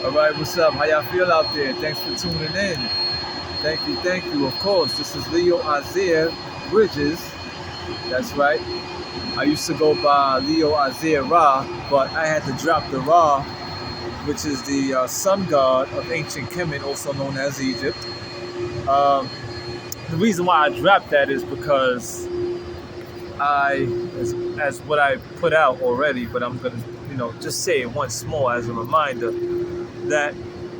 All right, what's up? How y'all feel out there? Thanks for tuning in. Thank you, thank you. Of course, this is Leo Isaiah Bridges. That's right. I used to go by Leo Isaiah Ra, but I had to drop the Ra, which is the sun god of ancient Kemet, also known as Egypt. Um, the reason why I dropped that is because I, as what I put out already, but I'm gonna, just say it once more as a reminder that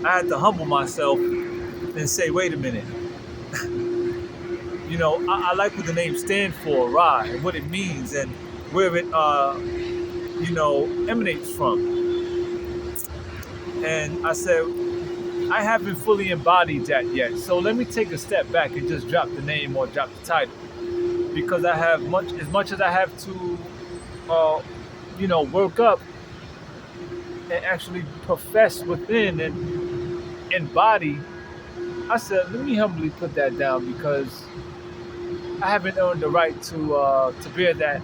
I had to humble myself and say, wait a minute. I like what the name stands for, Ra, and what it means, and where it, emanates from. And I said, I haven't fully embodied that yet. So let me take a step back and just drop the name or drop the title, because I have as much as I have to, work up and actually profess within and embody. I said, let me humbly put that down because I haven't earned the right to bear that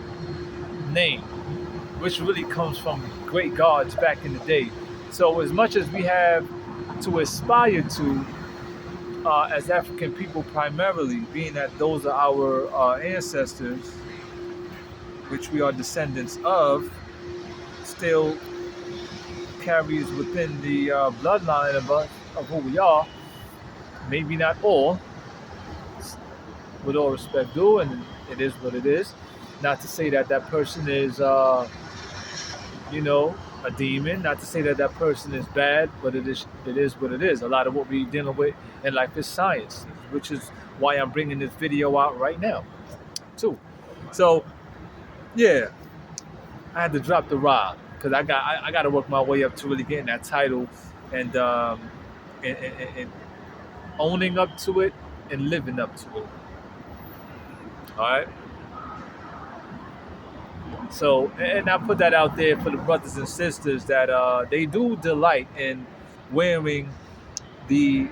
name, which really comes from great gods back in the day. So as much as we have to aspire to, as African people primarily, being that those are our ancestors, which we are descendants of, still carries within the bloodline of us, of who we are. Maybe not all, with all respect due, and it is what it is. Not to say that that person is, a demon. Not to say that that person is bad, but it is what it is. A lot of what we're dealing with in life is science, which is why I'm bringing this video out right now, too. So, yeah, I had to drop the rod because I got to work my way up to really getting that title and, and owning up to it and living up to it. All right. So, and I put that out there for the brothers and sisters that they do delight in wearing the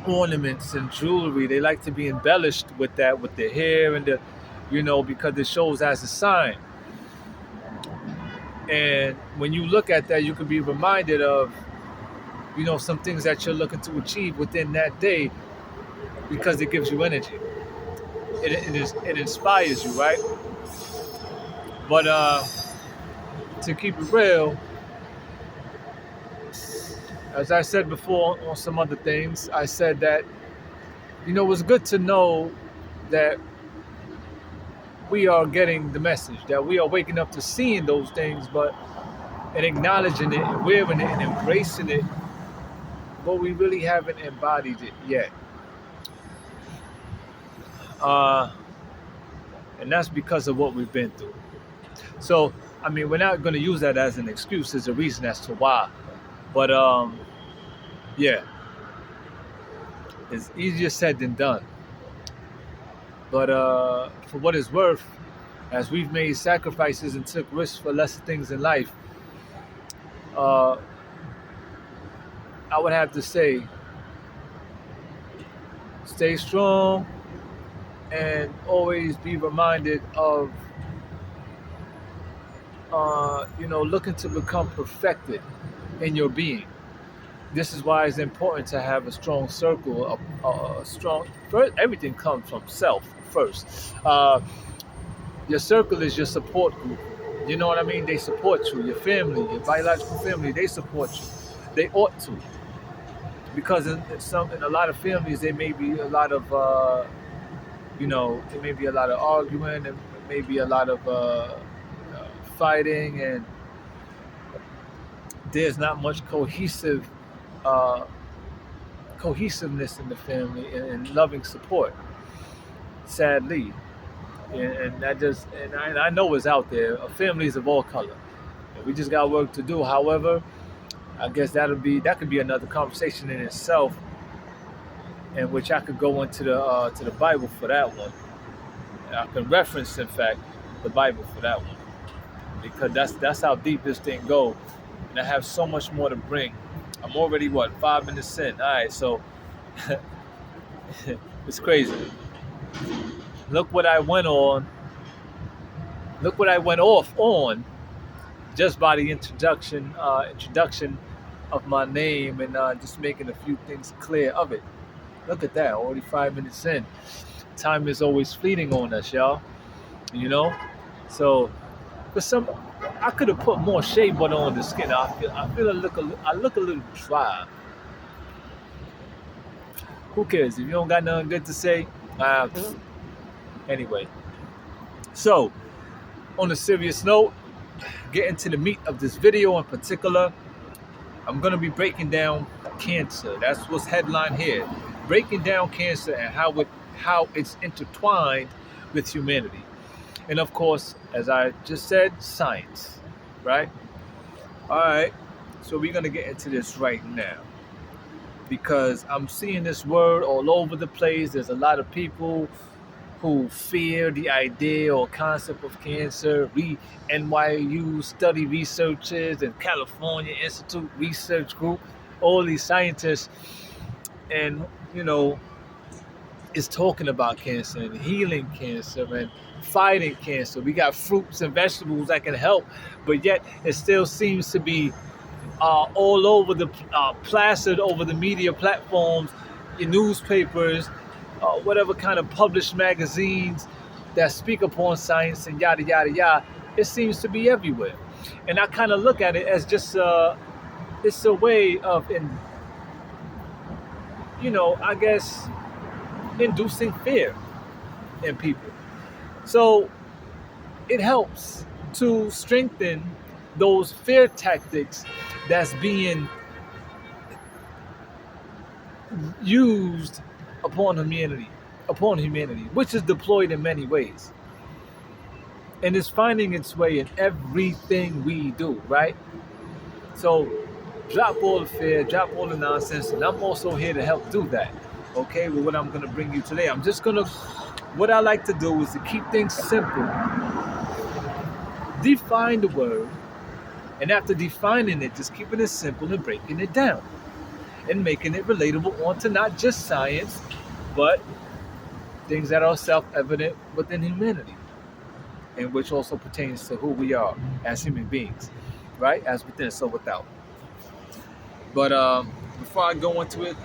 ornaments and jewelry. They like to be embellished with that, with their hair and because it shows as a sign. And when you look at that, you can be reminded of, some things that you're looking to achieve within that day because it gives you energy. It inspires you, right? But to keep it real, as I said before on some other things, I said that, it's good to know that we are getting the message, that we are waking up to seeing those things, and acknowledging it and wearing it and embracing it, but we really haven't embodied it yet. And that's because of what we've been through. So, we're not going to use that as an excuse, as a reason as to why. But, yeah, it's easier said than done. But for what it's worth, as we've made sacrifices and took risks for lesser things in life, I would have to say, stay strong and always be reminded of, looking to become perfected in your being. This is why it's important to have a strong circle, a strong. First, everything comes from self first. Your circle is your support group. You know what I mean? They support you. Your family, your biological family, they support you. They ought to, because in a lot of families there may be a lot of there may be a lot of arguing, and may be a lot of fighting, and there's not much cohesiveness in the family and loving support, sadly. And that just, and I know it's out there, families of all color. And we just got work to do. However, I guess that could be another conversation in itself, in which I could go into the Bible for that one. I can reference, in fact, the Bible for that one, because that's how deep this thing goes. And I have so much more to bring. I'm already 5 minutes in. All right, so it's crazy. Look what I went on. Look what I went off on just by the introduction of my name and just making a few things clear of it. Look at that, already 5 minutes in. Time is always fleeting on us, y'all. You know? So, for some, I could have put more shea butter on the skin. I feel I look a little dry. Who cares? If you don't got nothing good to say, uh, anyway. So, on a serious note, getting to the meat of this video in particular, I'm going to be breaking down cancer. That's what's headline here. Breaking down cancer and how it's intertwined with humanity. And of course, as I just said, science, right? All right. So we're going to get into this right now because I'm seeing this word all over the place. There's a lot of people who fear the idea or concept of cancer. We NYU study researchers and California Institute Research Group, all these scientists, and is talking about cancer and healing cancer and fighting cancer. We got fruits and vegetables that can help, but yet it still seems to be all over the plastered over the media platforms, your newspapers, whatever kind of published magazines that speak upon science and yada yada yada. It seems to be everywhere, and I kind of look at it as just it's a way of I guess inducing fear in people. So it helps to strengthen those fear tactics that's being used upon humanity, which is deployed in many ways. And it's finding its way in everything we do, right? So drop all the fear, drop all the nonsense, and I'm also here to help do that. Okay, with what I'm gonna bring you today. What I like to do is to keep things simple. Define the word, and after defining it, just keeping it simple and breaking it down. And making it relatable onto not just science, but things that are self-evident within humanity, and which also pertains to who we are as human beings, right? As within, so without. But before I go into it,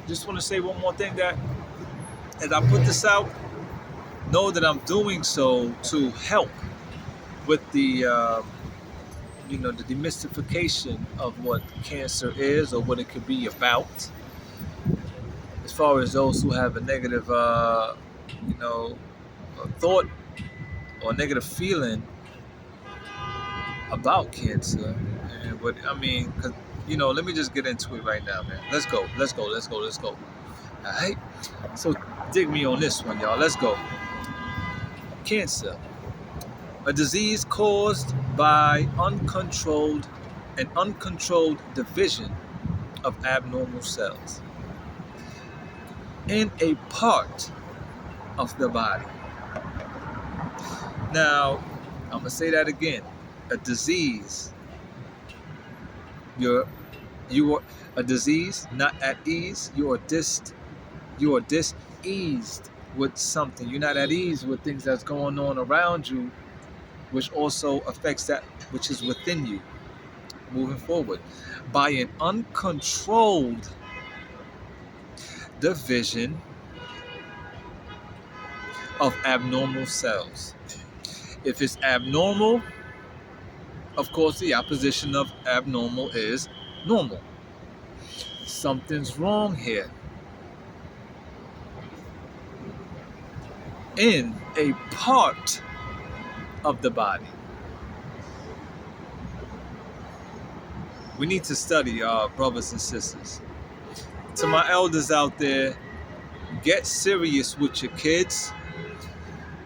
just want to say one more thing that as I put this out, know that I'm doing so to help with the demystification of what cancer is or what it could be about. As far as those who have a negative, thought or negative feeling about cancer, and what I mean, because let me just get into it right now, man. Let's go. All right. So dig me on this one, y'all. Let's go. Cancer, a disease caused by uncontrolled division of abnormal cells in a part of the body. Now, I'm gonna say that again. A disease. You are a disease, not at ease. You are diseased with something. You're not at ease with things that's going on around you, which also affects that which is within you. Moving forward, by an uncontrolled division of abnormal cells. If it's abnormal, of course, the opposition of abnormal is normal. Something's wrong here. In a part of the body. We need to study, brothers and sisters. To my elders out there, get serious with your kids.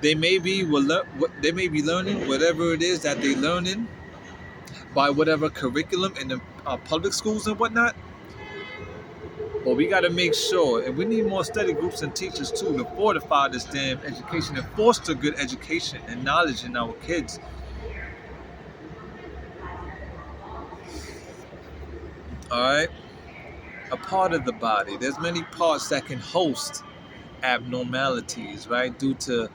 They may be learning whatever it is that they're learning by whatever curriculum in the public schools and whatnot. But we got to make sure, and we need more study groups and teachers too to fortify this damn education and foster good education and knowledge in our kids. All right, a part of the body. There's many parts that can host abnormalities, right, due to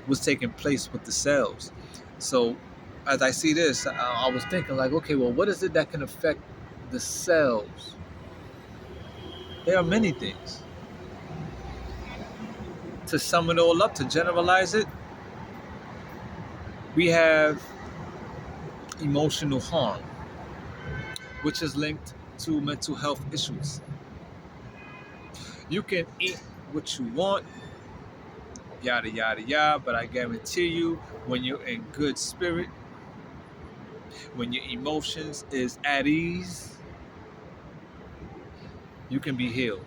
what's taking place with the cells. So, as I see this, I was thinking like, okay, well, what is it that can affect the cells. There are many things. To sum it all up, to generalize it, we have emotional harm, which is linked to mental health issues. You can eat what you want, yada, yada, yada, but I guarantee you, when you're in good spirit, when your emotions is at ease, you can be healed.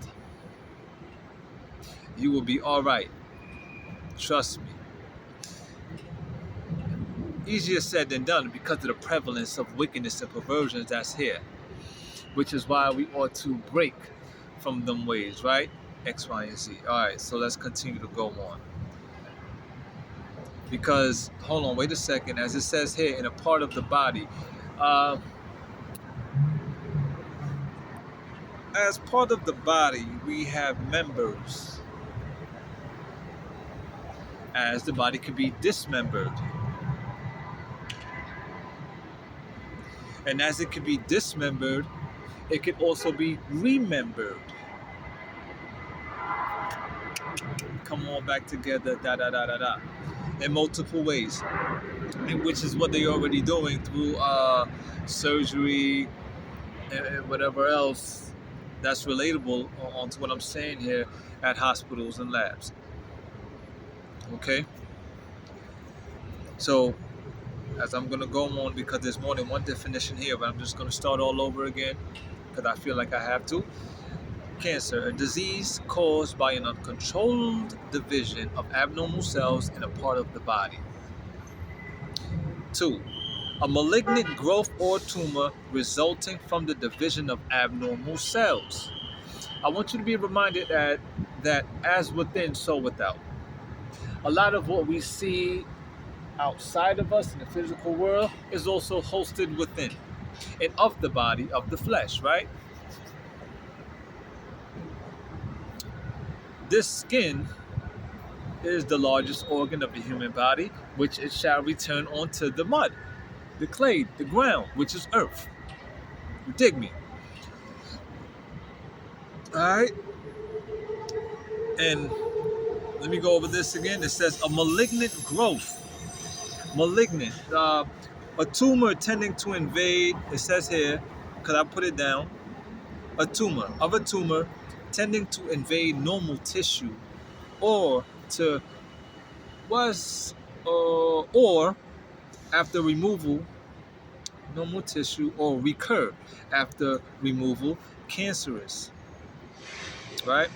You will be all right. Trust me. Easier said than done because of the prevalence of wickedness and perversions that's here, which is why we ought to break from them ways, right? X, Y, and Z. All right, so let's continue to go on. Because, hold on, wait a second. As it says here, in a part of the body, uh, as part of the body, we have members. As the body can be dismembered. And as it can be dismembered, it can also be remembered. Come on back together, da da da da da. In multiple ways. And which is what they're already doing through surgery and whatever else that's relatable onto what I'm saying here at hospitals and labs. Okay? So, as I'm going to go on, because there's more than one definition here, but I'm just going to start all over again because I feel like I have to. Cancer, a disease caused by an uncontrolled division of abnormal cells in a part of the body. 2. A malignant growth or tumor resulting from the division of abnormal cells. I want you to be reminded that as within, so without. A lot of what we see outside of us in the physical world is also hosted within and of the body, of the flesh, right? This skin is the largest organ of the human body, which it shall return onto the mud, the clay, the ground, which is earth. You dig me? All right? And let me go over this again. It says a malignant growth. Malignant. A tumor tending to invade, it says here, because I put it down, a tumor tending to invade normal tissue or to or after removal, normal tissue, or recur after removal, cancerous, right?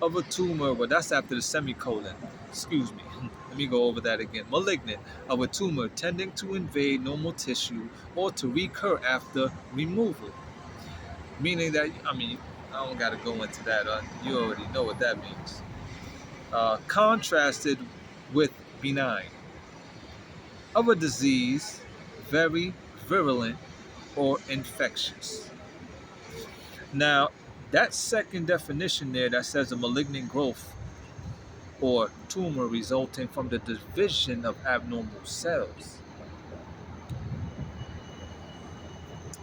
Of a tumor, well, that's after the semicolon. Excuse me. Let me go over that again. Malignant of a tumor tending to invade normal tissue or to recur after removal. Meaning that, I don't got to go into that. You already know what that means. Contrasted with benign. Of a disease, very virulent or infectious. Now, that second definition there that says a malignant growth or tumor resulting from the division of abnormal cells.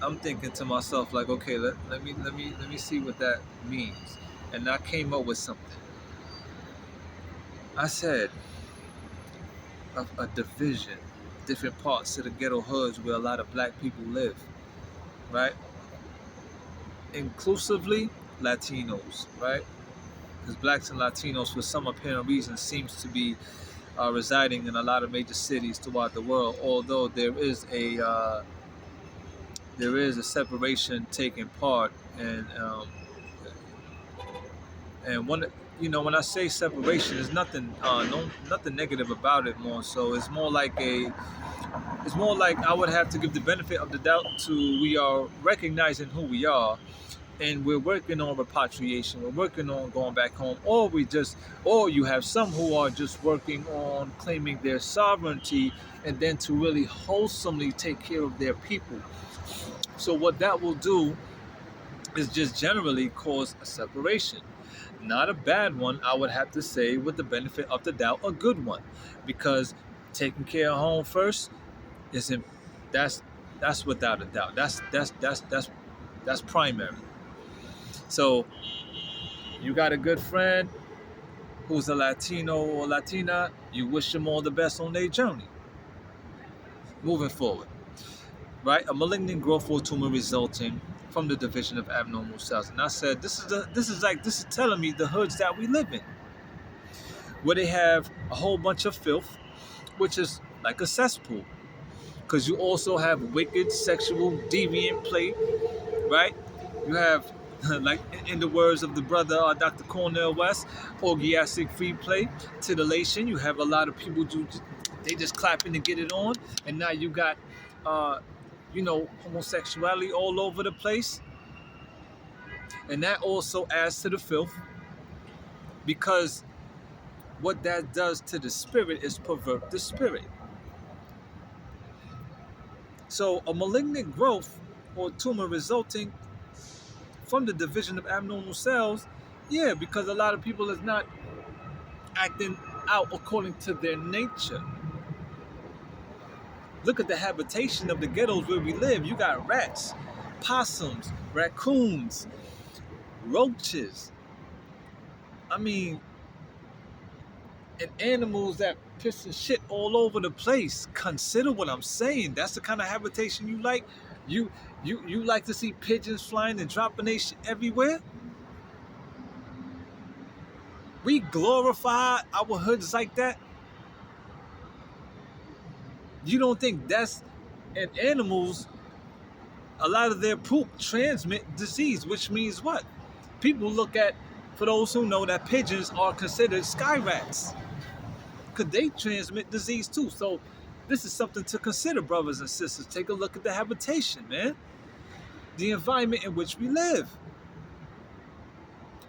I'm thinking to myself like, okay, let me see what that means. And I came up with something. I said a division, different parts of the ghetto hoods where a lot of black people live, right? Inclusively Latinos, right? Because blacks and Latinos, for some apparent reason, seems to be residing in a lot of major cities throughout the world. Although there is a separation taking part, and when I say separation, there's nothing nothing negative about it. More so, it's more like I would have to give the benefit of the doubt to we are recognizing who we are. And we're working on repatriation. We're working on going back home, or you have some who are just working on claiming their sovereignty, and then to really wholesomely take care of their people. So what that will do is just generally cause a separation. Not a bad one, I would have to say, with the benefit of the doubt, a good one, because taking care of home first isn't. That's without a doubt. That's That's primary. So you got a good friend who's a Latino or Latina, you wish them all the best on their journey. Moving forward, right? A malignant growth or tumor resulting from the division of abnormal cells. And I said, this is telling me the hoods that we live in, where they have a whole bunch of filth, which is like a cesspool. Because you also have wicked, sexual, deviant play, right? You have, like in the words of the brother Dr. Cornel West, orgiastic free play, titillation. You have a lot of people they just clapping to get it on, and now you got, uh, homosexuality all over the place, and that also adds to the filth because what that does to the spirit is pervert the spirit. So a malignant growth or tumor resulting from the division of abnormal cells, yeah, because a lot of people is not acting out according to their nature. Look at the habitation of the ghettos where we live. You got rats, possums, raccoons, roaches. I mean, and animals that piss and shit all over the place. Consider what I'm saying. That's the kind of habitation you like. You you like to see pigeons flying and dropping their shit everywhere. We glorify our hoods like that. You don't think that's, and animals, a lot of their poop transmit disease, which means what? People look at, for those who know, that pigeons are considered sky rats. Could they transmit disease too? So this is something to consider, brothers and sisters. Take a look at the habitation, man. The environment in which we live.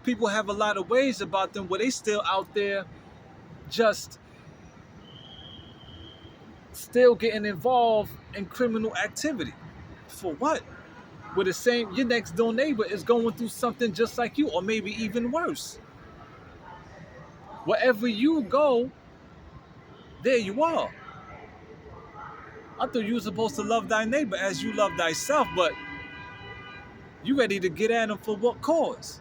People have a lot of ways about them where they still out there just still getting involved in criminal activity. For what? With the same, your next door neighbor is going through something just like you, or maybe even worse. Wherever you go, there you are. I thought you were supposed to love thy neighbor as you love thyself, but you ready to get at him for what cause?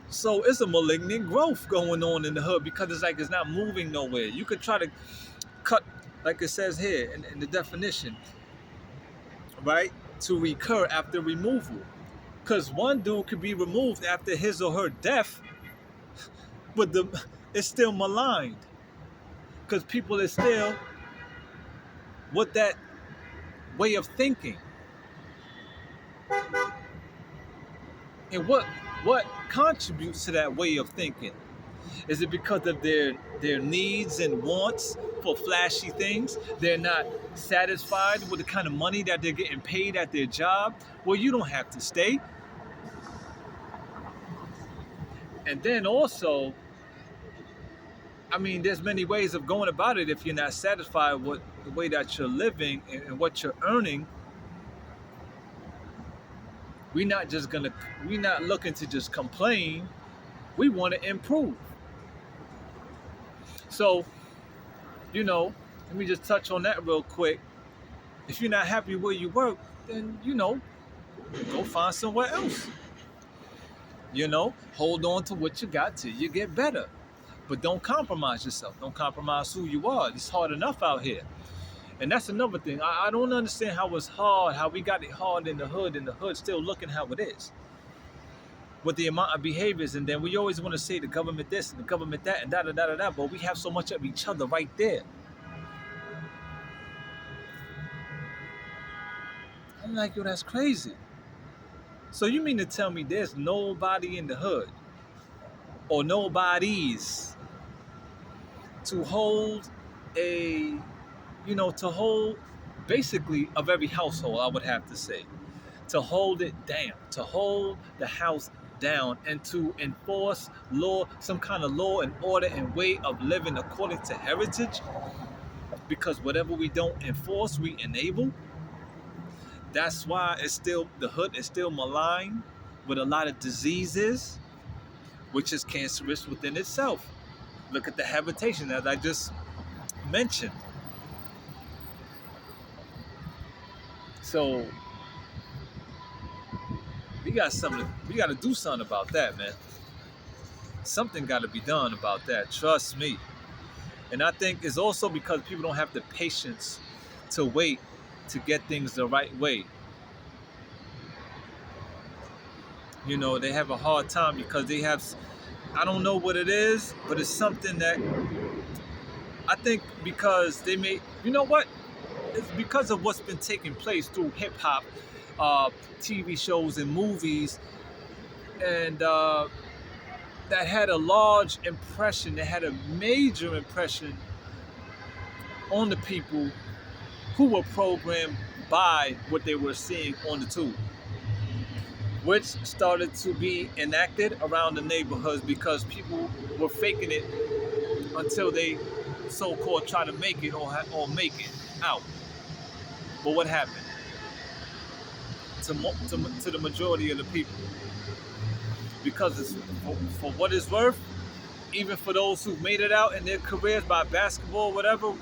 So it's a malignant growth going on in the hood because it's like it's not moving nowhere. You could try to cut, like it says here in the definition, right? To recur after removal. Because one dude could be removed after his or her death, but it's still maligned. Because people are still with that way of thinking. And what contributes to that way of thinking? Is it because of their needs and wants for flashy things? They're not satisfied with the kind of money that they're getting paid at their job? Well, you don't have to stay. And then also, I mean, there's many ways of going about it if you're not satisfied with the way that you're living and what you're earning. We're not looking to just complain. We want to improve. So, let me just touch on that real quick. If you're not happy where you work, then, go find somewhere else. Hold on to what you got till you get better. But don't compromise yourself. Don't compromise who you are. It's hard enough out here. And that's another thing. I don't understand how it's hard, how we got it hard in the hood, and the hood still looking how it is. With the amount of behaviors, and then we always want to say the government this and the government that and da-da-da-da-da, but we have so much of each other right there. I'm like, yo, that's crazy. So you mean to tell me there's nobody in the hood, or nobodies, to hold to hold basically of every household, I would have to say, to hold it down, to hold the house down, and to enforce law, some kind of law and order and way of living according to heritage, because whatever we don't enforce, we enable. That's why the hood is still maligned with a lot of diseases, which is cancerous within itself. Look at the habitation, as I just mentioned. So we got to do something about that, man. Something got to be done about that. Trust me. And I think it's also because people don't have the patience to wait to get things the right way. You know, they have a hard time because they have, I don't know what it is, but it's something that I think because they may, you know what? It's because of what's been taking place through hip hop, TV shows, and movies, and that had a large impression, that had a major impression on the people who were programmed by what they were seeing on the tube, which started to be enacted around the neighborhoods because people were faking it until they so-called try to make it or make it out. But what happened to the majority of the people? Because it's, for what it's worth, even for those who've made it out in their careers by basketball, whatever,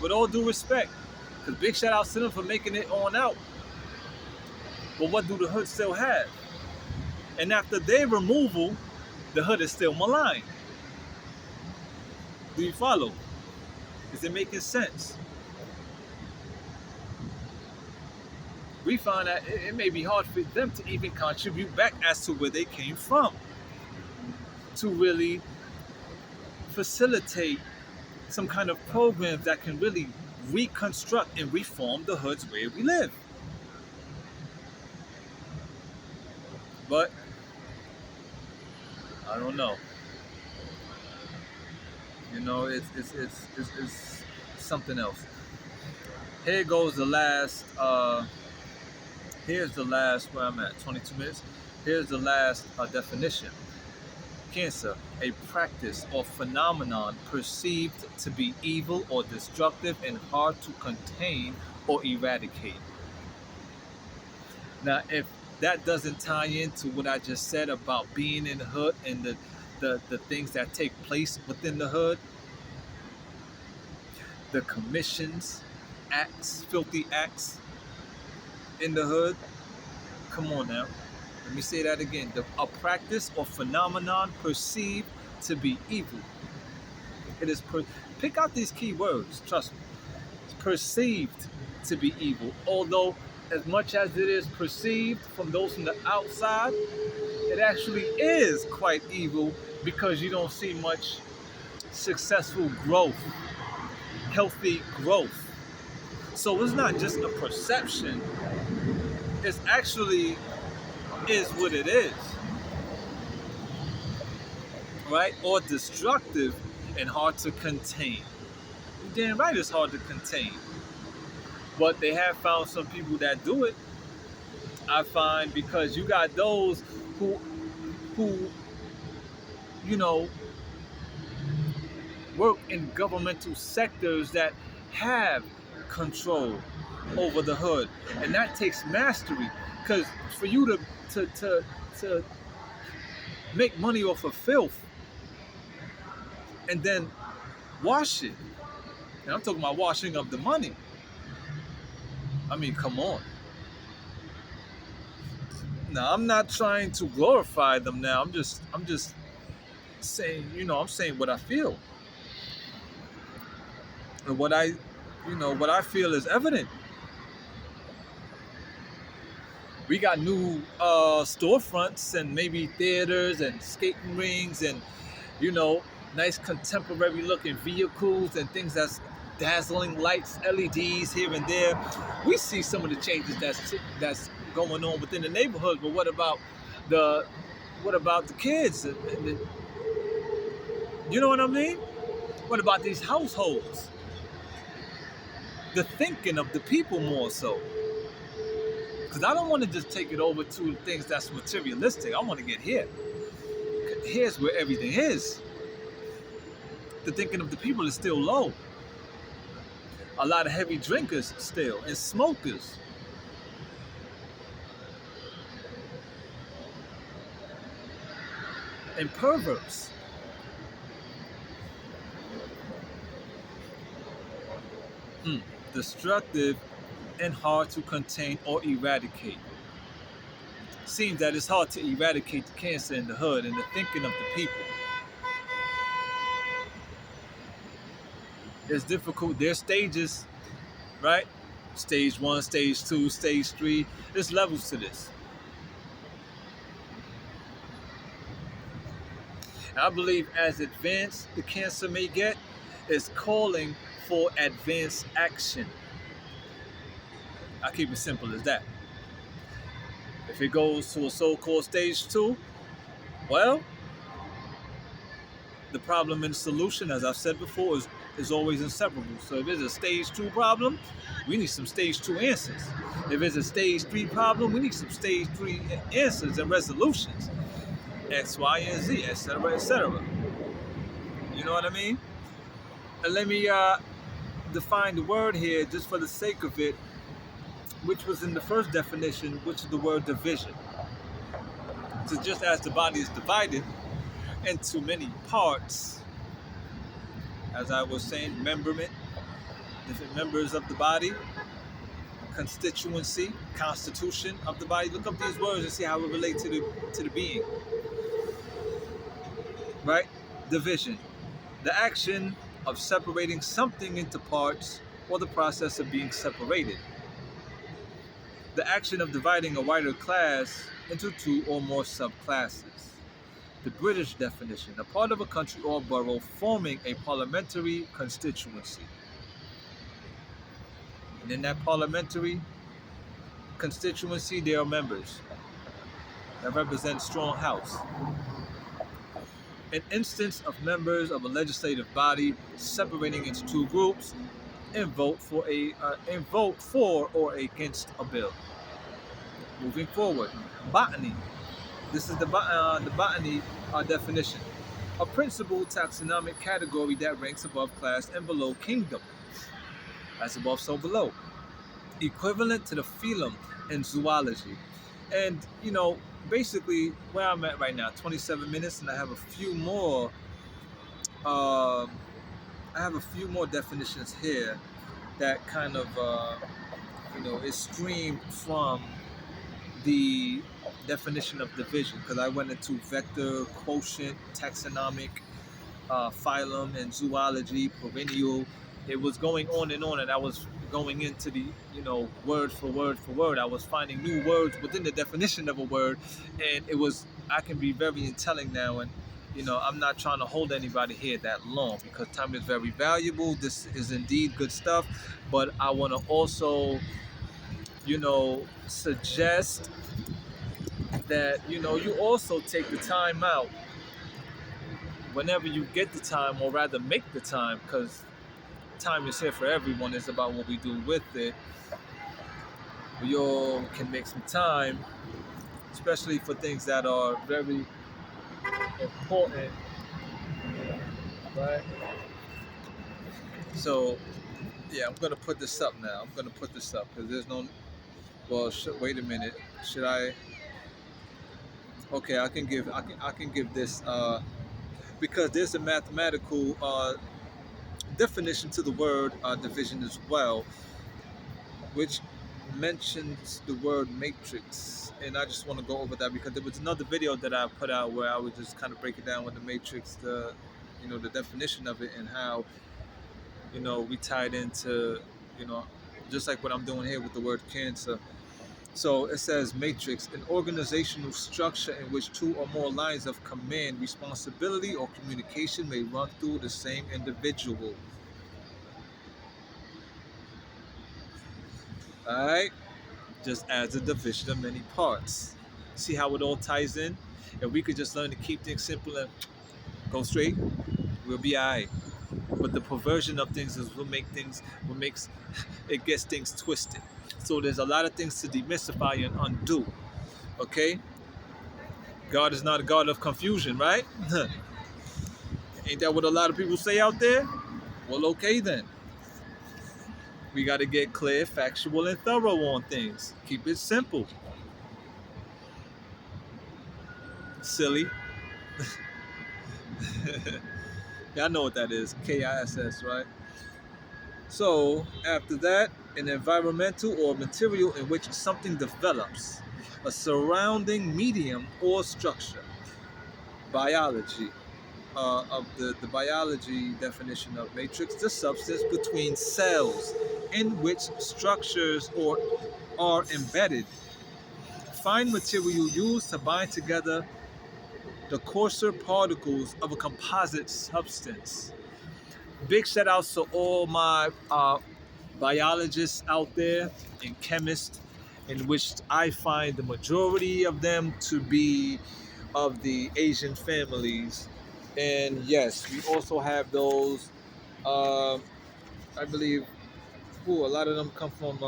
with all due respect, because big shout outs to them for making it on out. But what do the hood still have? And after their removal, the hood is still maligned. Do you follow? Is it making sense? We find that it may be hard for them to even contribute back as to where they came from, to really facilitate some kind of programs that can really reconstruct and reform the hoods where we live. But I don't know. You know, it's something else. Here goes the last. Here's the last where I'm at. 22 minutes. Here's the last definition. Cancer, a practice or phenomenon perceived to be evil or destructive and hard to contain or eradicate. Now, if that doesn't tie into what I just said about being in the hood and the things that take place within the hood, the commissions, acts, filthy acts in the hood, come on now. Let me say that again. A practice or phenomenon perceived to be evil. It is pick out these key words. Trust me. It's perceived to be evil. Although, as much as it is perceived from those from the outside, it actually is quite evil because you don't see much successful growth, healthy growth. So it's not just a perception. It's actually is what it is, right? Or destructive and hard to contain. You're damn right it's hard to contain. But they have found some people that do it. I find because you got those who you know work in governmental sectors that have control over the hood, and that takes mastery. Because for you to make money off of filth and then wash it, and I'm talking about washing of the money. I mean, come on. Now, I'm not trying to glorify them. Now, I'm just saying, I'm saying what I feel, and what I feel is evident. We got new storefronts and maybe theaters and skating rings and nice contemporary looking vehicles and things that's dazzling lights, LEDs here and there. We see some of the changes that's going on within the neighborhood, but what about the kids? You know what I mean? What about these households? The thinking of the people more so. Because I don't want to just take it over to things that's materialistic. I want to get here. Here's where everything is. The thinking of the people is still low. A lot of heavy drinkers still, and smokers. And perverts. Destructive and hard to contain or eradicate. Seems that it's hard to eradicate the cancer in the hood and the thinking of the people. It's difficult. There's stages, right? Stage one, stage two, stage three. There's levels to this. And I believe as advanced the cancer may get, is calling for advanced action. I keep it simple as that. If it goes to a so-called stage two, well, the problem and solution, as I've said before, is always inseparable. So if it's a stage two problem, we need some stage two answers. If it's a stage three problem, we need some stage three answers and resolutions. X, Y, and Z, etc., etc. You know what I mean? And let me define the word here just for the sake of it, which was in the first definition, which is the word division. So just as the body is divided into many parts, as I was saying, memberment, different members of the body, constituency, constitution of the body. Look up these words and see how it relates to the being. Right? Division. The action of separating something into parts or the process of being separated. The action of dividing a wider class into two or more subclasses. The British definition, a part of a country or borough forming a parliamentary constituency. And in that parliamentary constituency, there are members that represent strong house. An instance of members of a legislative body separating into two groups and vote for or against a bill. Moving forward, botany. This is the botany definition. A principal taxonomic category that ranks above class and below kingdom. As above, so below. Equivalent to the phylum in zoology. And, basically where I'm at right now, 27 minutes, and I have a few more definitions here that kind of is streamed from the definition of division, because I went into vector, quotient, taxonomic, phylum, and zoology, perennial. It was going on, and I was going into the, word for word. I was finding new words within the definition of a word, and I can be very telling now, and I'm not trying to hold anybody here that long because time is very valuable. This is indeed good stuff, but I want to also, suggest that, you also take the time out whenever you get the time, or rather make the time, because time is here for everyone. It's about what we do with it. We all can make some time, especially for things that are very important, right? So, yeah, I'm gonna put this up now. Because there's no. Well, wait a minute. Should I? Okay, I can give this because there's a mathematical definition to the word division as well, which mentions the word matrix, and I just want to go over that because there was another video that I put out where I would just kind of break it down with the matrix, the definition of it, and how we tied into just like what I'm doing here with the word cancer. So it says matrix, an organizational structure in which two or more lines of command, responsibility, or communication may run through the same individual. Alright? Just as a division of many parts. See how it all ties in? If we could just learn to keep things simple and go straight, we'll be alright. But the perversion of things is what makes it gets things twisted. So there's a lot of things to demystify and undo. Okay? God is not a God of confusion, right? Ain't that what a lot of people say out there? Well, okay then. We got to get clear, factual, and thorough on things. Keep it simple. Silly. Y'all know what that is. KISS, right? So after that, an environmental or material in which something develops, a surrounding medium or structure. Biology. Of the biology definition of matrix, the substance between cells in which structures or are embedded. Fine material used to bind together the coarser particles of a composite substance. Big shout outs to all my biologists out there and chemists, in which I find the majority of them to be of the Asian families. And yes, we also have those, um, I believe, who a lot of them come from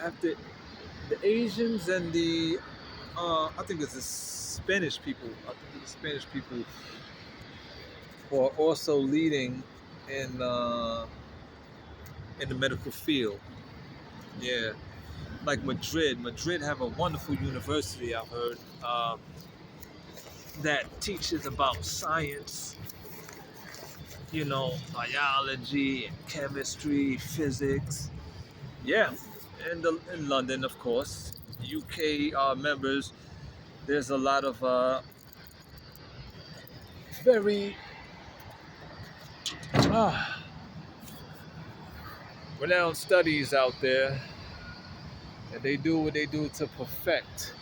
after the Asians and the, I think it's the Spanish people. I think it's the Spanish people who are also leading in the medical field. Yeah, like Madrid. Madrid have a wonderful university. I've heard that teaches about science, biology and chemistry, physics. Yeah, and in London, of course, UK members. There's a lot of very uh, renowned studies out there, and they do what they do to perfect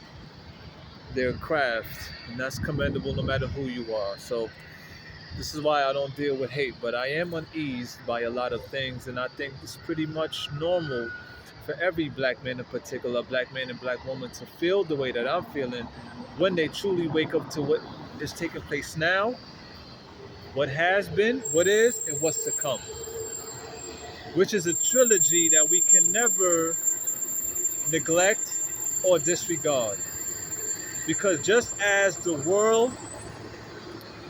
their craft, and that's commendable no matter who you are. So this is why I don't deal with hate, but I am uneased by a lot of things, and I think it's pretty much normal for every black man in particular, black man and black woman, to feel the way that I'm feeling when they truly wake up to what is taking place now, what has been, what is, and what's to come, which is a trilogy that we can never neglect or disregard. Because just as the world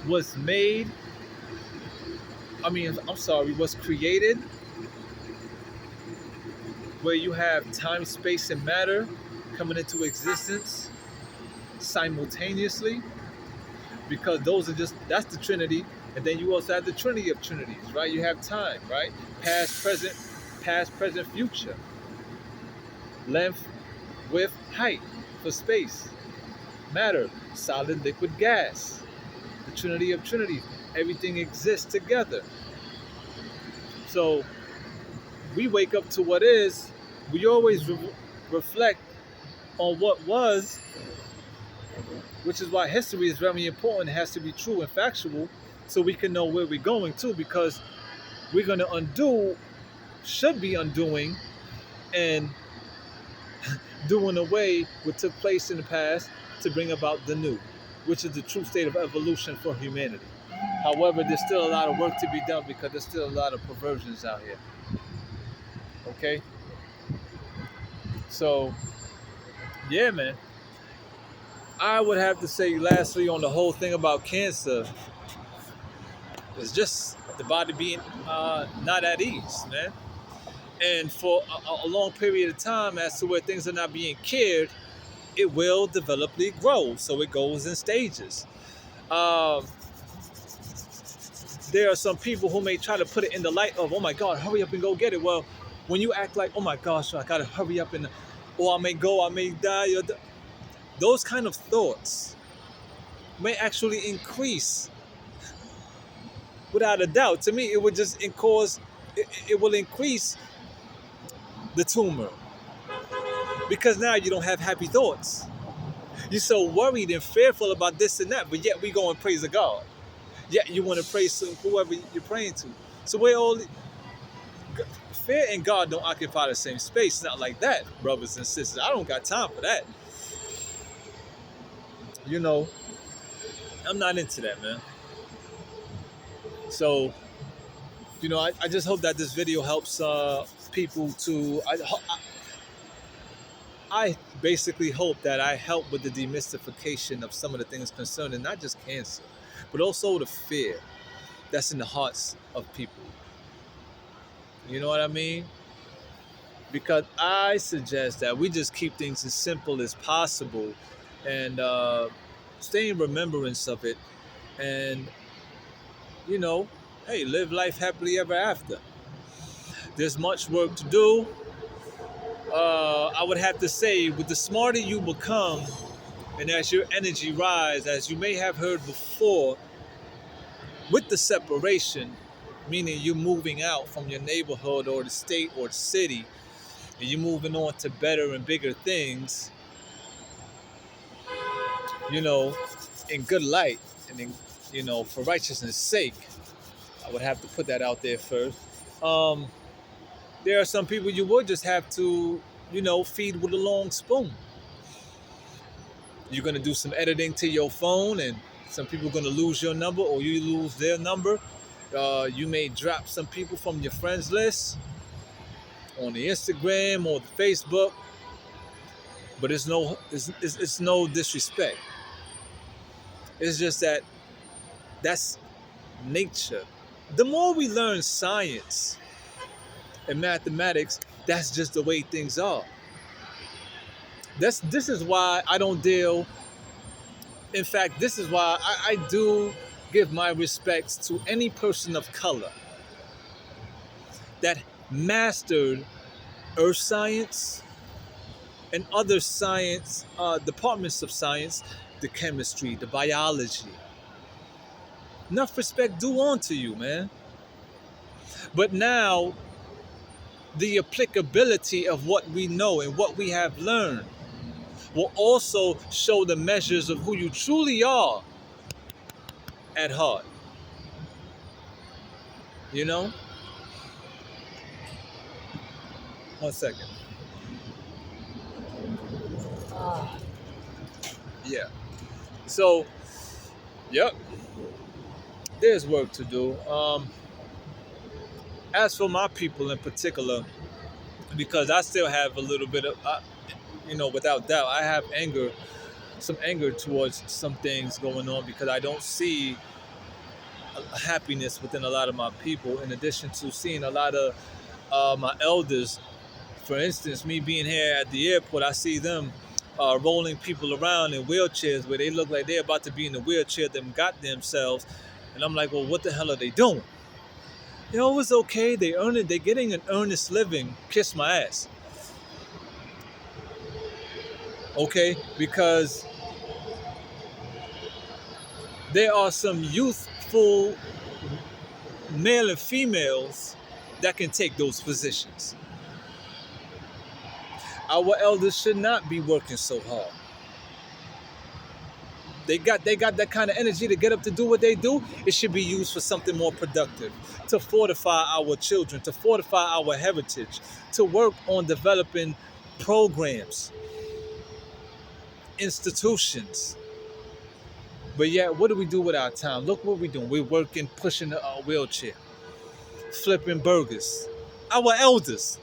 was made, was created, where you have time, space, and matter coming into existence simultaneously, because that's the Trinity. And then you also have the Trinity of Trinities, right? You have time, right? Past, present, future. Length, width, height for space. Matter, solid, liquid, gas. The Trinity of Trinities. Everything exists together. So we wake up to what is, we always reflect on what was, which is why history is very important. It has to be true and factual so we can know where we're going to, because we're going to should be undoing and doing away what took place in the past to bring about the new, which is the true state of evolution for humanity. However, there's still a lot of work to be done because there's still a lot of perversions out here. Okay? So, yeah, man. I would have to say, lastly, on the whole thing about cancer, it's just the body being not at ease, man. And for a long period of time, as to where things are not being cared, it will developly grow. So it goes in stages. Um, there are some people who may try to put it in the light of, oh my God, hurry up and go get it. Well, when you act like, oh my gosh, I gotta hurry up and, or I may go, I may die, those kind of thoughts may actually increase. Without a doubt, to me, it would just it will increase the tumor, because now you don't have happy thoughts. You're so worried and fearful about this and that, but yet we go and praise the God. Yet you want to praise whoever you're praying to. So we're all, fear and God don't occupy the same space. It's not like that, brothers and sisters. I don't got time for that. I'm not into that, man. So, I just hope that this video helps people to. I basically hope that I help with the demystification of some of the things concerning not just cancer, but also the fear that's in the hearts of people. You know what I mean? Because I suggest that we just keep things as simple as possible and stay in remembrance of it, and, hey, live life happily ever after. There's much work to do. I would have to say, with the smarter you become, and as your energy rise, as you may have heard before, with the separation, meaning you're moving out from your neighborhood or the state or the city, and you're moving on to better and bigger things, you know, in good light and for righteousness' sake. I would have to put that out there first. Um, there are some people you would just have to, feed with a long spoon. You're gonna do some editing to your phone, and some people are gonna lose your number, or you lose their number. You may drop some people from your friends list on the Instagram or the Facebook, but it's no disrespect. It's just that that's nature. The more we learn science and mathematics, that's just the way things are. This is why I don't deal. In fact, this is why I do give my respects to any person of color that mastered earth science and other science departments of science, the chemistry, the biology. Enough respect due on to you, man. But now, the applicability of what we know and what we have learned will also show the measures of who you truly are at heart. You know? One second. Yeah. So, yep. There's work to do. As for my people in particular, because I still have a little bit of, without doubt, I have some anger towards some things going on because I don't see happiness within a lot of my people. In addition to seeing a lot of my elders, for instance, me being here at the airport, I see them rolling people around in wheelchairs where they look like they're about to be in a wheelchair themselves, and I'm like, well, what the hell are they doing? It's okay. They earn it. They're getting an earnest living. Kiss my ass. Okay, because there are some youthful male and females that can take those positions. Our elders should not be working so hard. They got that kind of energy to get up to do what they do. It should be used for something more productive, to fortify our children, to fortify our heritage, to work on developing programs, institutions. But yet, what do we do with our time? Look what we're doing. We're working, pushing a wheelchair, flipping burgers. Our elders.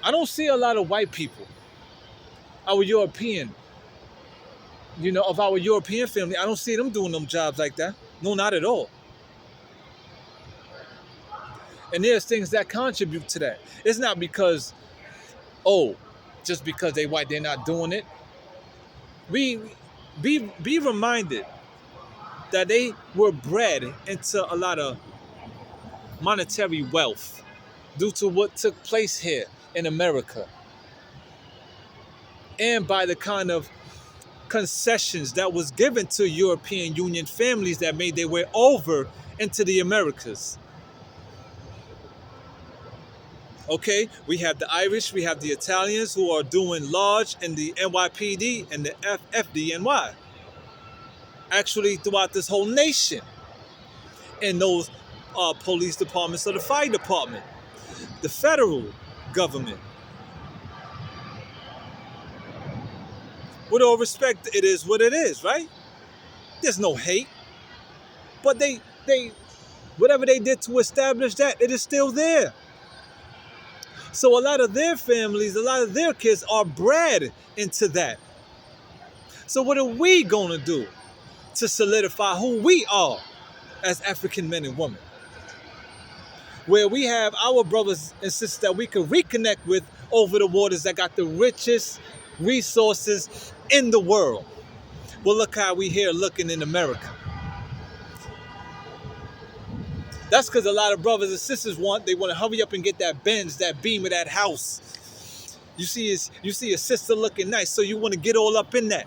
I don't see a lot of white people. Our European, of our European family, I don't see them doing them jobs like that. No, not at all. And there's things that contribute to that. It's not because, just because they white, they're not doing it. We be reminded that they were bred into a lot of monetary wealth due to what took place here in America, and by the kind of concessions that was given to European Union families that made their way over into the Americas. Okay, we have the Irish, we have the Italians who are doing large in the NYPD and the FDNY. Actually, throughout this whole nation, in those police departments or the fire department, the federal government. With all respect, it is what it is, right? There's no hate. But they whatever they did to establish that, it is still there. So a lot of their families, a lot of their kids are bred into that. So what are we going to do to solidify who we are as African men and women? Where we have our brothers and sisters that we can reconnect with over the waters that got the richest resources in the world. Well, look how we here looking in America. That's because a lot of brothers and sisters they want to hurry up and get that Benz, that beam of that house. You see a sister looking nice, so you want to get all up in that.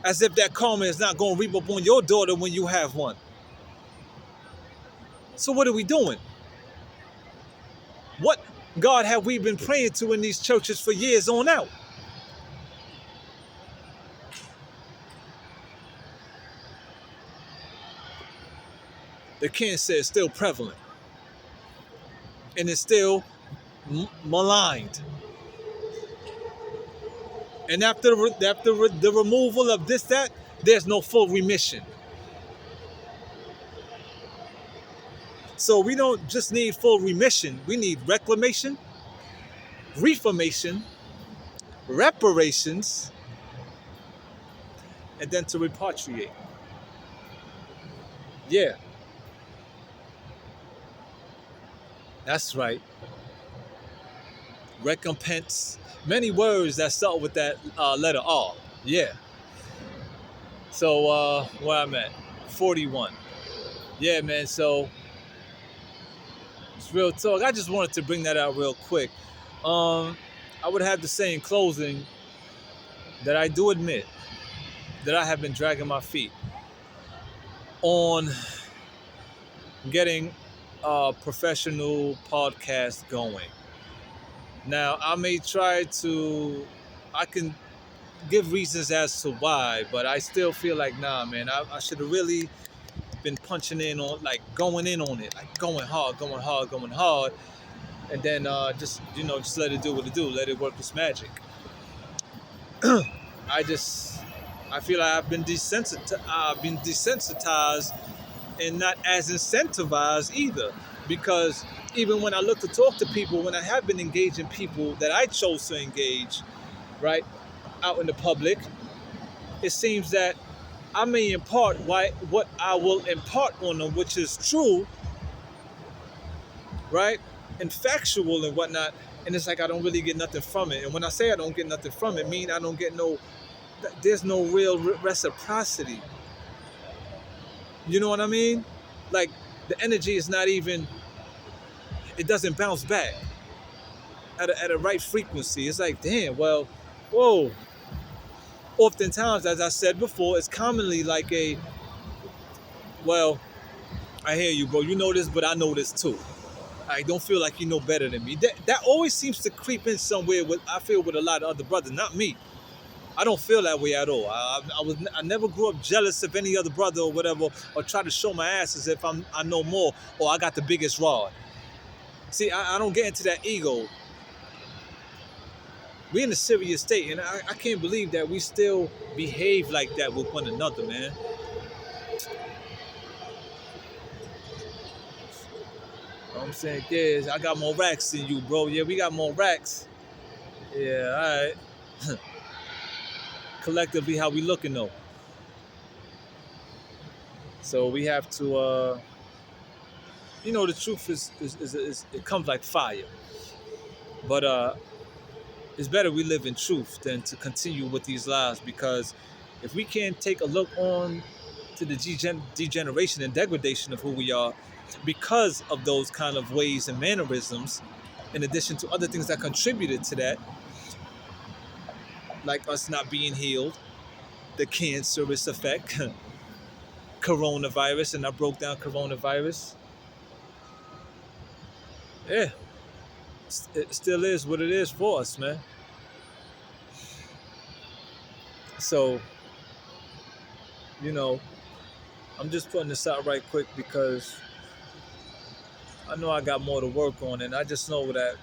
As if that karma is not going to reap up on your daughter when you have one. So what are we doing? What God have we been praying to in these churches for years on out? The cancer is still prevalent. And it's still maligned. And after the removal of that, there's no full remission. So we don't just need full remission. We need reclamation, reformation, reparations, and then to repatriate. Yeah, that's right. Recompense. Many words that start with that letter R. Yeah. So where I'm at, 41. Yeah, man. So it's real talk. I just wanted to bring that out real quick. I would have to say in closing that I do admit that I have been dragging my feet on getting a professional podcast going. Now, I may try to, I can give reasons as to why, but I still feel like, nah, man, I should have really been punching in on, like going in on it, like going hard, and then just let it do what it do, let it work its magic. I feel like I've been desensitized and not as incentivized either, because even when I look to talk to people, when I have been engaging people that I chose to engage, right, out in the public, it seems that I may impart what I will impart on them, which is true, right, and factual and whatnot, and it's like I don't really get nothing from it. And when I say I don't get nothing from it, mean I don't get there's no real reciprocity. You know what I mean? Like the energy is not even, it doesn't bounce back at a right frequency. It's like, damn, well, whoa. Oftentimes, as I said before, it's commonly like well, I hear you, bro. You know this, but I know this too. I don't feel like you know better than me. That always seems to creep in somewhere I feel with a lot of other brothers, not me. I don't feel that way at all. I never grew up jealous of any other brother or whatever, or try to show my ass as if I know more or I got the biggest rod. See, I don't get into that ego. We're in a serious state, and I can't believe that we still behave like that with one another, man. What I'm saying is, I got more racks than you, bro. Yeah, we got more racks. Yeah, all right. Collectively, how we looking though? So we have to, the truth is it comes like fire. But it's better we live in truth than to continue with these lies, because if we can't take a look on to the degeneration and degradation of who we are because of those kind of ways and mannerisms, in addition to other things that contributed to that, like us not being healed, the cancerous effect, coronavirus, and I broke down coronavirus. Yeah, it still is what it is for us, man. So, I'm just putting this out right quick because I know I got more to work on, and I just know that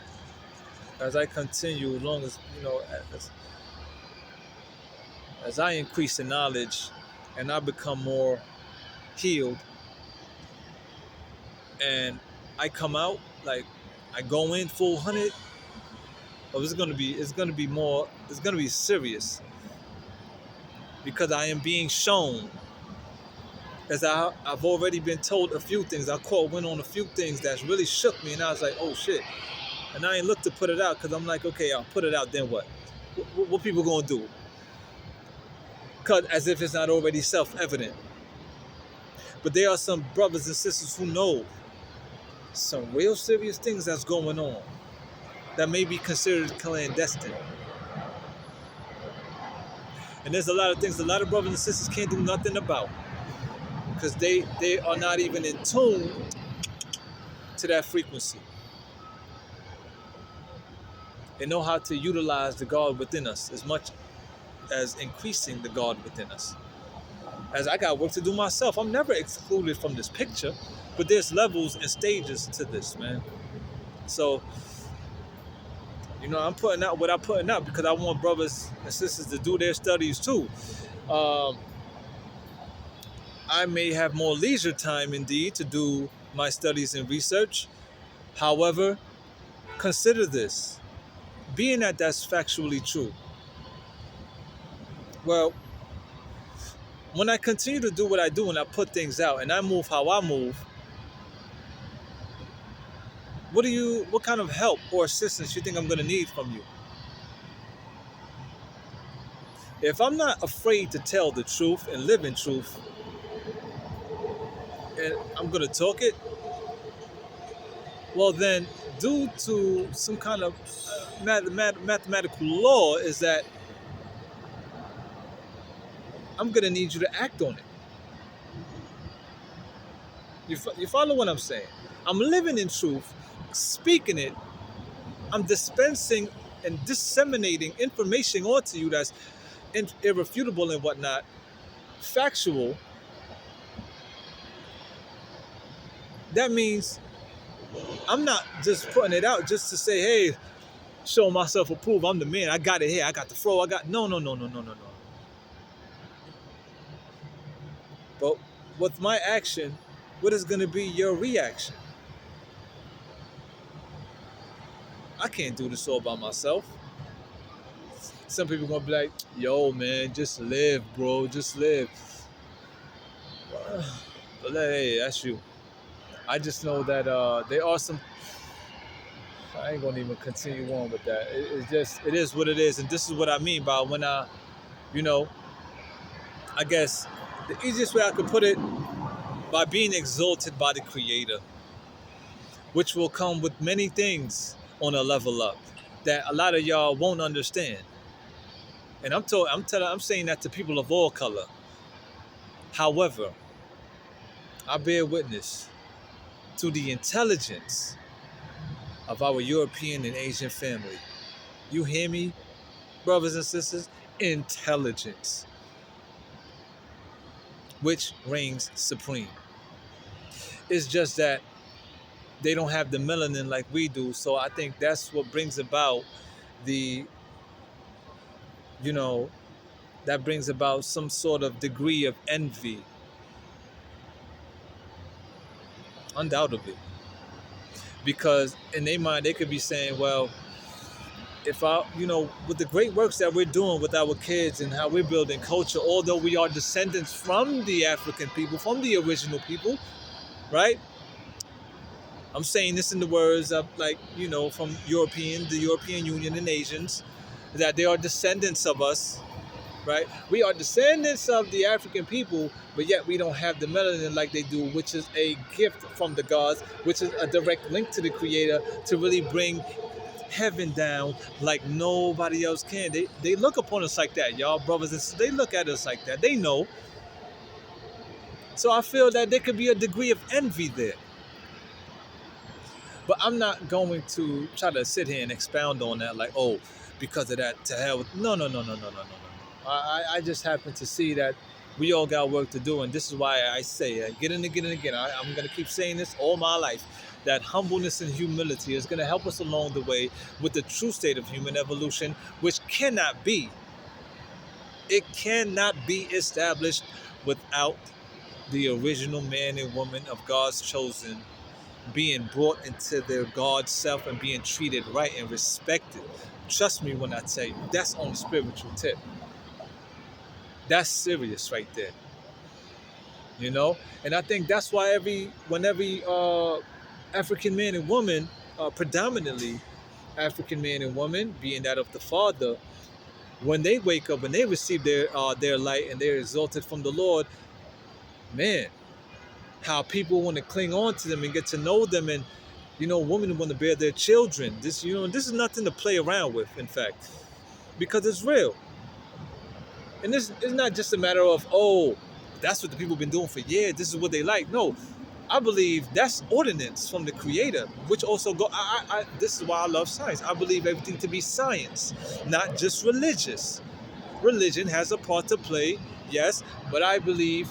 as I continue, as long as, as I increase in knowledge and I become more healed and I come out, like I go in full 100, it's gonna be serious, because I am being shown, as I've already been told a few things. I went on a few things that's really shook me, and I was like, oh shit. And I ain't looked to put it out, because I'm like, okay, I'll put it out, then what? What people gonna do? As if it's not already self-evident. But there are some brothers and sisters who know some real serious things that's going on that may be considered clandestine. And there's a lot of things a lot of brothers and sisters can't do nothing about because they are not even in tune to that frequency. They know how to utilize the God within us as much as increasing the God within us. As I got work to do myself, I'm never excluded from this picture, but there's levels and stages to this, man. So, I'm putting out what I'm putting out because I want brothers and sisters to do their studies too. Um, I may have more leisure time indeed to do my studies and research. However, consider this. Being that that's factually true, well, when I continue to do what I do and I put things out and I move how I move, what kind of help or assistance you think I'm going to need from you? If I'm not afraid to tell the truth and live in truth, and I'm going to talk it, well then, due to some kind of mathematical law, is that I'm going to need you to act on it. You follow what I'm saying? I'm living in truth, speaking it. I'm dispensing and disseminating information onto you that's irrefutable and whatnot, factual. That means I'm not just putting it out just to say, hey, show myself approved. I'm the man. I got it here. I got the flow. No. But with my action, what is going to be your reaction? I can't do this all by myself. Some people going to be like, yo, man, just live, bro. Just live. But hey, that's you. I just know that there are some. I ain't gonna even continue on with that. It is what it is, and this is what I mean by when you know, I guess the easiest way I could put it, by being exalted by the Creator, which will come with many things on a level up that a lot of y'all won't understand. And I'm saying that to people of all color. However, I bear witness to the intelligence of our European and Asian family. You hear me, brothers and sisters? Intelligence, which reigns supreme. It's just that they don't have the melanin like we do. So I think that's what brings about the, you know, that brings about some sort of degree of envy. Undoubtedly. Because in their mind, they could be saying, well, if with the great works that we're doing with our kids and how we're building culture, although we are descendants from the African people, from the original people, right? I'm saying this in the words of from the European Union and Asians, that they are descendants of us, right? We are descendants of the African people, but yet we don't have the melanin like they do, which is a gift from the gods, which is a direct link to the Creator to really bring heaven down like nobody else can. They look upon us like that, y'all brothers and sisters. They look at us like that. They know. So I feel that there could be a degree of envy there. But I'm not going to try to sit here and expound on that like, oh, because of that, to hell with. No. I just happen to see that we all got work to do, and this is why I say again and again and again. I'm going to keep saying this all my life, that humbleness and humility is going to help us along the way with the true state of human evolution, which cannot be established without the original man and woman of God's chosen being brought into their God self and being treated right and respected. Trust me when I tell you, that's on the spiritual tip. That's serious right there. And I think that's why every African man and woman, predominantly African man and woman, being that of the Father, when they wake up and they receive their light and they're exalted from the Lord, man, how people want to cling on to them and get to know them, and women want to bear their children. This is nothing to play around with, in fact, because it's real. And this is not just a matter of, oh, that's what the people have been doing for years, this is what they like. No, I believe that's ordinance from the Creator, which also this is why I love science. I believe everything to be science, not just religious. Religion has a part to play, yes, but I believe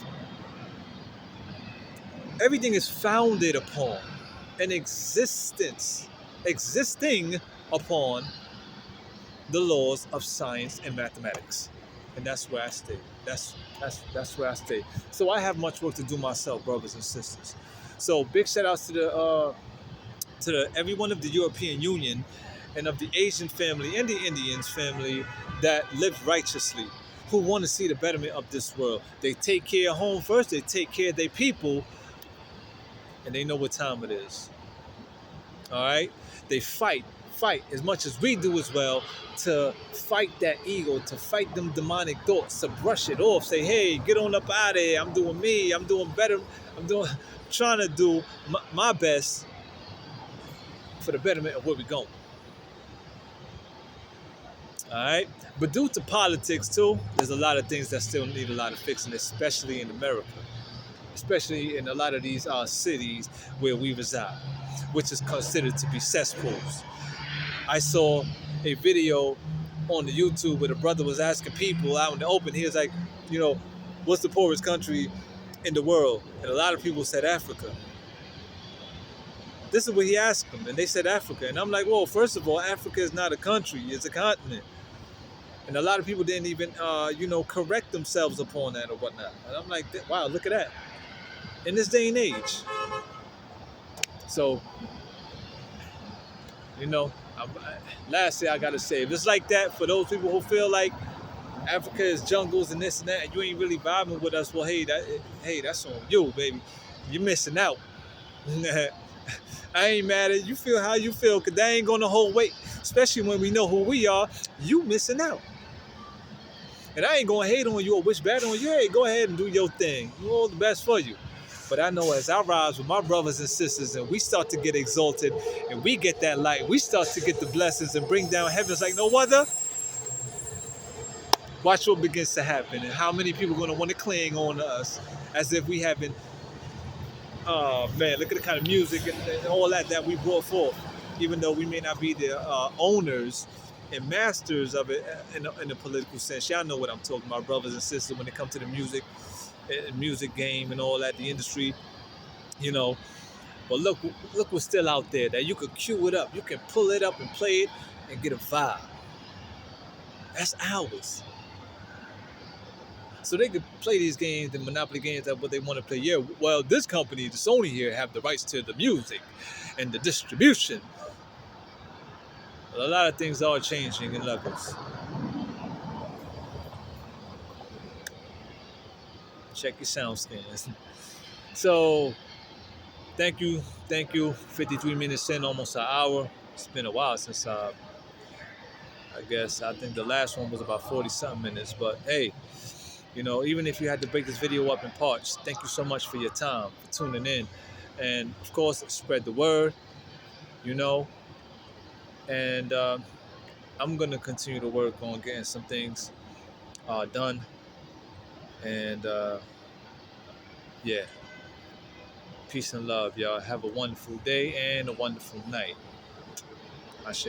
everything is founded upon an existing upon the laws of science and mathematics, and that's where I stay. That's where I stay. So I have much work to do myself, brothers and sisters. So big shout outs to the everyone of the European Union and of the Asian family and the Indians family that live righteously, who want to see the betterment of this world. They take care of home first. They take care of their people, and they know what time it is. All right, they fight as much as we do as well, to fight that ego, to fight them demonic thoughts, to brush it off, say, hey, get on up out of here, I'm doing me, I'm doing better, trying to do my best for the betterment of where we're going. All right, but due to politics too, there's a lot of things that still need a lot of fixing, especially in America, especially in a lot of these cities where we reside, which is considered to be cesspools. I saw a video on the YouTube where the brother was asking people out in the open. He was like, what's the poorest country in the world? And a lot of people said Africa. This is what he asked them, and they said Africa. And I'm like, well, first of all, Africa is not a country, it's a continent. And a lot of people didn't even, correct themselves upon that or whatnot. And I'm like, wow, look at that. In this day and age. So, lastly, I gotta say, if it's like that for those people who feel like Africa is jungles and this and that, and you ain't really vibing with us, well, hey, that's on you, baby. You're missing out. I ain't mad at you. Feel how you feel, because that ain't gonna hold weight, especially when we know who we are. You missing out. And I ain't gonna hate on you or wish bad on you. Hey, go ahead and do your thing. You all the best for you. But I know as I rise with my brothers and sisters and we start to get exalted and we get that light, we start to get the blessings and bring down heavens like no other, watch what begins to happen and how many people are going to want to cling on to us as if we haven't, man, look at the kind of music and all that we brought forth, even though we may not be the owners and masters of it in a political sense. Y'all know what I'm talking about, brothers and sisters, when it comes to the music game and all that, the industry, But look what's still out there that you could cue it up. You can pull it up and play it and get a vibe. That's ours. So they could play these games, the Monopoly games, that what they want to play. Yeah, well, this company, the Sony here, have the rights to the music and the distribution. But a lot of things are changing in levels. Check your sound scans. So, thank you. 53 minutes in, almost an hour. It's been a while since I think the last one was about 40 something minutes. But hey, even if you had to break this video up in parts, thank you so much for your time, for tuning in. And of course, spread the word, And I'm going to continue to work on getting some things done. And yeah. Peace and love, y'all. Have a wonderful day and a wonderful night. Ashe.